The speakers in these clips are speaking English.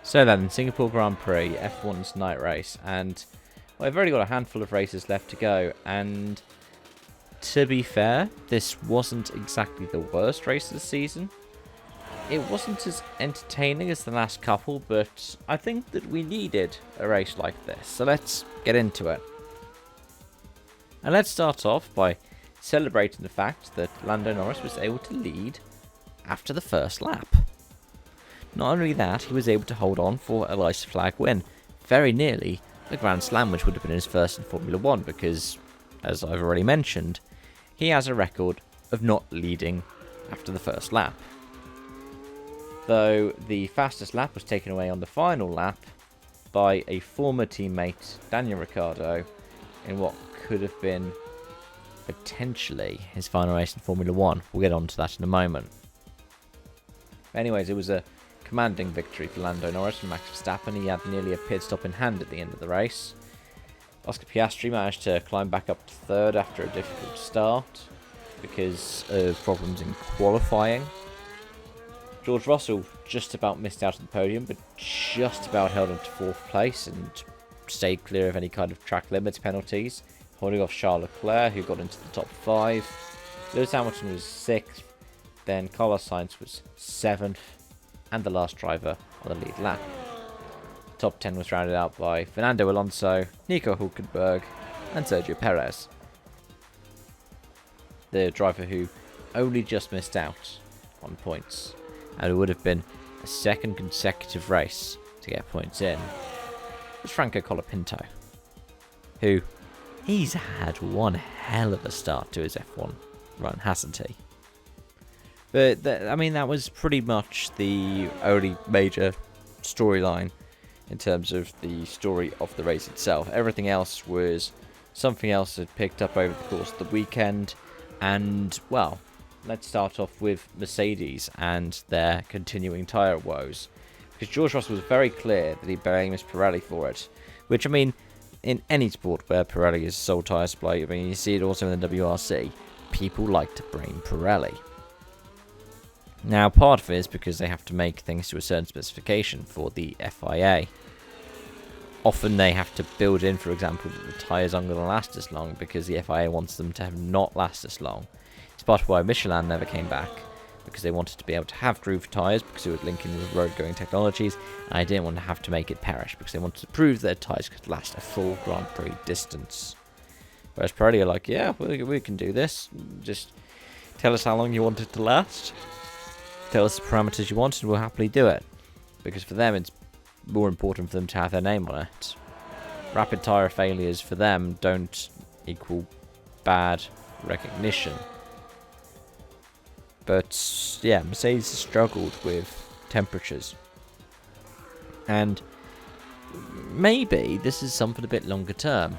So then, Singapore Grand Prix, F1's night race, and well, I've already got a handful of races left to go, and to be fair, this wasn't exactly the worst race of the season. It wasn't as entertaining as the last couple, but I think that we needed a race like this, so let's get into it. And let's start off by celebrating the fact that Lando Norris was able to lead after the first lap. Not only that, he was able to hold on for a license flag win, very nearly a Grand Slam, which would have been his first in Formula 1 because, as I've already mentioned, he has a record of not leading after the first lap. Though the fastest lap was taken away on the final lap by a former teammate, Daniel Ricciardo, in what could have been potentially his final race in Formula 1. We'll get on to that in a moment. Anyways, it was a commanding victory for Lando Norris and Max Verstappen. He had nearly a pit stop in hand at the end of the race. Oscar Piastri managed to climb back up to third after a difficult start because of problems in qualifying. George Russell just about missed out on the podium, but just about held on to fourth place and stayed clear of any kind of track limits penalties, holding off Charles Leclerc, who got into the top 5. Lewis Hamilton was 6th, then Carlos Sainz was 7th, and the last driver on the lead lap. The top 10 was rounded out by Fernando Alonso, Nico Hülkenberg, and Sergio Perez. The driver who only just missed out on points, and it would have been a second consecutive race to get points in, was Franco Colapinto, who he's had one hell of a start to his F1 run, hasn't he? But, that was pretty much the only major storyline in terms of the story of the race itself. Everything else was something else that picked up over the course of the weekend. And, well, let's start off with Mercedes and their continuing tyre woes. Because George Russell was very clear that he blames Pirelli for it. Which, in any sport where Pirelli is sole tyre supply, you see it also in the WRC, people like to blame Pirelli. Now, part of it is because they have to make things to a certain specification for the FIA. Often they have to build in, for example, that the tyres aren't going to last as long because the FIA wants them to have not last as long. It's part of why Michelin never came back, because they wanted to be able to have groove tyres because it would link in with road-going technologies, and I didn't want to have to make it perish because they wanted to prove their tyres could last a full Grand Prix distance. Whereas Pirelli are like, yeah, we can do this. Just tell us how long you want it to last. Tell us the parameters you want and we'll happily do it. Because for them it's more important for them to have their name on it. Rapid tyre failures for them don't equal bad recognition. But yeah, Mercedes has struggled with temperatures. And maybe this is something a bit longer term.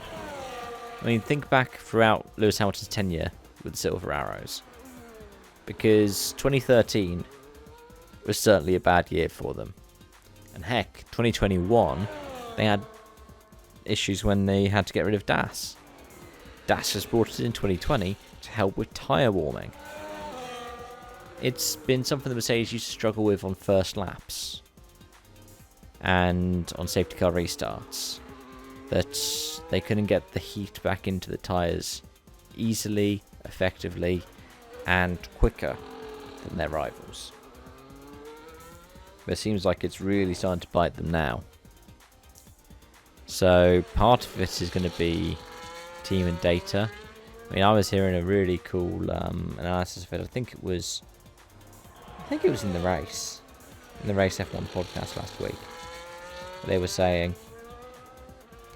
Think back throughout Lewis Hamilton's tenure with the Silver Arrows. Because 2013 was certainly a bad year for them. And heck, 2021, they had issues when they had to get rid of DAS. DAS was brought in 2020 to help with tyre warming. It's been something that Mercedes used to struggle with on first laps and on safety car restarts, that they couldn't get the heat back into the tyres easily, effectively, and quicker than their rivals. But it seems like it's really starting to bite them now. So part of it is going to be team and data. I was hearing a really cool analysis of it. I think it was in the race F1 podcast last week. They were saying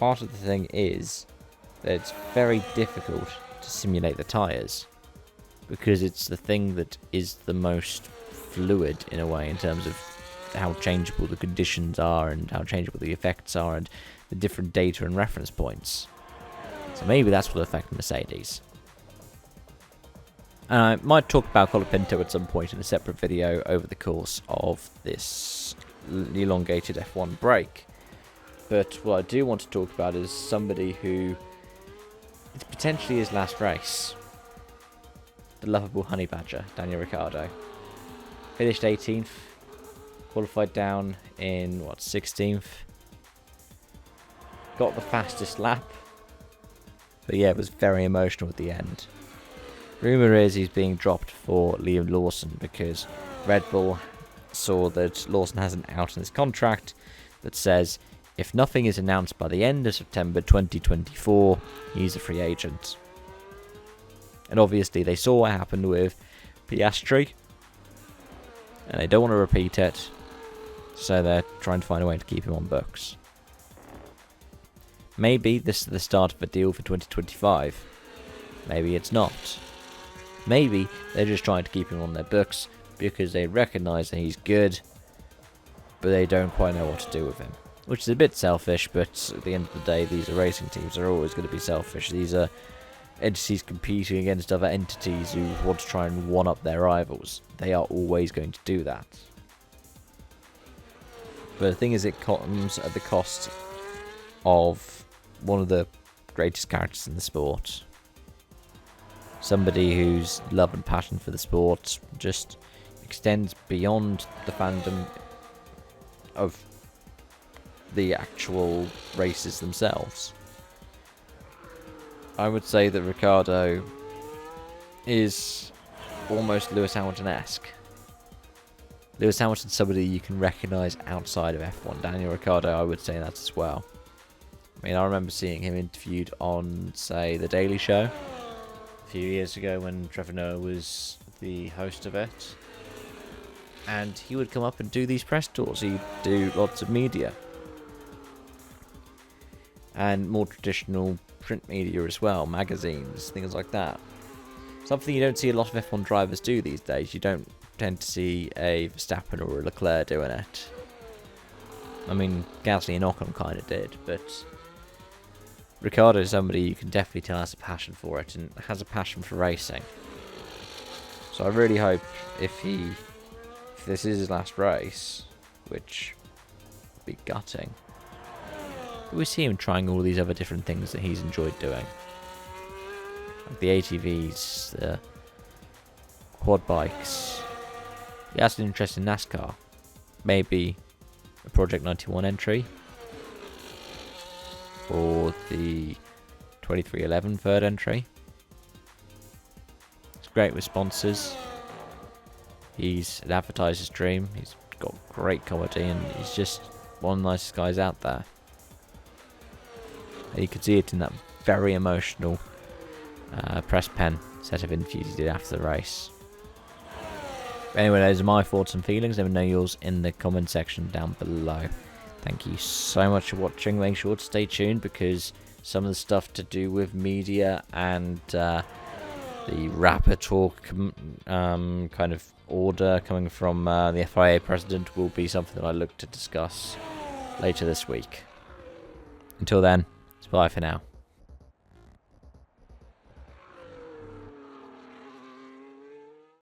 part of the thing is that it's very difficult to simulate the tyres, because it's the thing that is the most fluid in a way in terms of how changeable the conditions are and how changeable the effects are and the different data and reference points. So maybe that's what will affect Mercedes. And I might talk about Colapinto at some point in a separate video over the course of this elongated F1 break. But what I do want to talk about is somebody who it's potentially his last race. The lovable honey badger, Daniel Ricciardo. Finished 18th. Qualified down in, 16th. Got the fastest lap. But yeah, it was very emotional at the end. Rumour is he's being dropped for Liam Lawson because Red Bull saw that Lawson has an out in his contract that says if nothing is announced by the end of September 2024, he's a free agent. And obviously they saw what happened with Piastri, and they don't want to repeat it, so they're trying to find a way to keep him on books. Maybe this is the start of a deal for 2025. Maybe it's not. Maybe they're just trying to keep him on their books because they recognise that he's good, but they don't quite know what to do with him. Which is a bit selfish, but at the end of the day, these are racing teams. They're always going to be selfish. These are entities competing against other entities who want to try and one-up their rivals. They are always going to do that. But the thing is, it comes at the cost of one of the greatest characters in the sport. Somebody whose love and passion for the sport just extends beyond the fandom of the actual races themselves. I would say that Ricciardo is almost Lewis Hamilton-esque. Lewis Hamilton's somebody you can recognise outside of F1. Daniel Ricciardo, I would say that as well. I mean, I remember seeing him interviewed on, say, The Daily Show a few years ago when Trevor Noah was the host of it. And he would come up and do these press tours. He'd do lots of media. And more traditional print media as well, magazines, things like that. Something you don't see a lot of F1 drivers do these days. You don't tend to see a Verstappen or a Leclerc doing it. I mean, Gasly and Ocon kind of did, but Ricciardo is somebody you can definitely tell has a passion for it and has a passion for racing. So I really hope if this is his last race, which would be gutting, we see him trying all these other different things that he's enjoyed doing. Like the ATVs, the quad bikes. He has an interest in NASCAR. Maybe a Project 91 entry. Or the 2311 third entry. It's great with sponsors. He's an advertiser's dream. He's got great comedy and he's just one of the nicest guys out there. You could see it in that very emotional press pen set of interviews he did after the race. But anyway, those are my thoughts and feelings. Let me know yours in the comment section down below. Thank you so much for watching. Make sure to stay tuned because some of the stuff to do with media and the rapper talk kind of order coming from the FIA president will be something that I look to discuss later this week. Until then, it's bye for now.